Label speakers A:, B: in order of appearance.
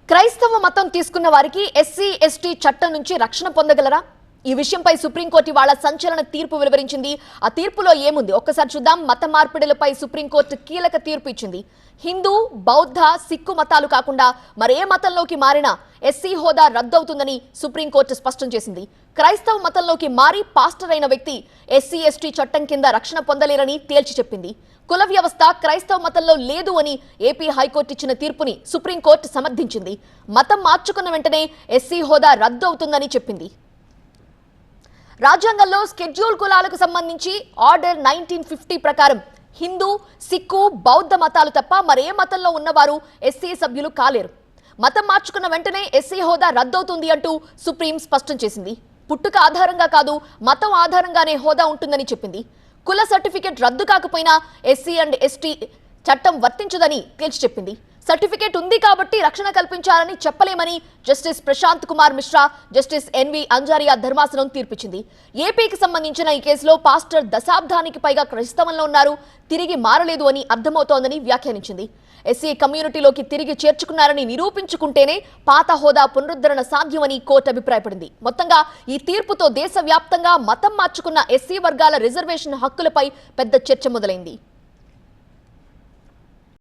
A: క్రైస్తవ మతం తీసుకున్న వారికి ఎస్సీ ఎస్టీ చట్టం నుంచి రక్షణ పొందగలరా? ఈ విషయంపై సుప్రీంకోర్టు ఇవాళ సంచలన తీర్పు వెలువరించింది. ఆ తీర్పులో ఏముంది ఒక్కసారి చూద్దాం. మత మార్పిడులపై సుప్రీంకోర్టు కీలక తీర్పు ఇచ్చింది. హిందూ, బౌద్ధ, సిక్కు మతాలు కాకుండా మరే మతంలోకి మారినా ఎస్సీ హోదా రద్దవుతుందని సుప్రీంకోర్టు స్పష్టం చేసింది. క్రైస్తవ మతంలోకి మారి పాస్టర్ అయిన వ్యక్తి ఎస్సీ ఎస్టీ చట్టం కింద రక్షణ పొందలేరని తేల్చి చెప్పింది. కుల వ్యవస్థ క్రైస్తవ మతంలో లేదు అని ఏపీ హైకోర్టు ఇచ్చిన తీర్పుని సుప్రీంకోర్టు సమర్థించింది. మతం మార్చుకున్న వెంటనే ఎస్సీ హోదా రద్దు అవుతుందని చెప్పింది. రాజ్యాంగంలో స్కెడ్యూల్ కులాలకు సంబంధించి ఆర్డర్ 1950 ప్రకారం హిందూ, సిక్కు, బౌద్ధ మతాలు తప్ప మరే మతంలో ఉన్నవారు ఎస్సీ సభ్యులు కాలేరు. మతం మార్చుకున్న వెంటనే ఎస్సీ హోదా రద్దవుతుంది అంటూ సుప్రీం స్పష్టం చేసింది. పుట్టుక ఆధారంగా కాదు, మతం ఆధారంగానే హోదా ఉంటుందని చెప్పింది. కుల సర్టిఫికెట్ రద్దు కాకపోయినా ఎస్సీ అండ్ ఎస్టీ చట్టం వర్తించదని తేల్చి చెప్పింది. సర్టిఫికేట్ ఉంది కాబట్టి రక్షణ కల్పించాలని చెప్పలేమని justice Prashant Kumar Mishra, justice N V Anjaria ధర్మాసనం తీర్పిచ్చింది. ఏపీకి సంబంధించిన ఈ కేసులో పాస్టర్ దశాబ్దానికి పైగా క్రైస్తవంలో ఉన్నారు, తిరిగి మారలేదు అని అర్థమవుతోందని వ్యాఖ్యానించింది. ఎస్సీ కమ్యూనిటీలోకి తిరిగి చేర్చుకున్నారని నిరూపించుకుంటేనే పాత హోదా పునరుద్ధరణ సాధ్యమని కోర్టు అభిప్రాయపడింది. మొత్తంగా ఈ తీర్పుతో దేశవ్యాప్తంగా మతం మార్చుకున్న ఎస్సీ వర్గాల రిజర్వేషన్ హక్కులపై పెద్ద చర్చ మొదలైంది.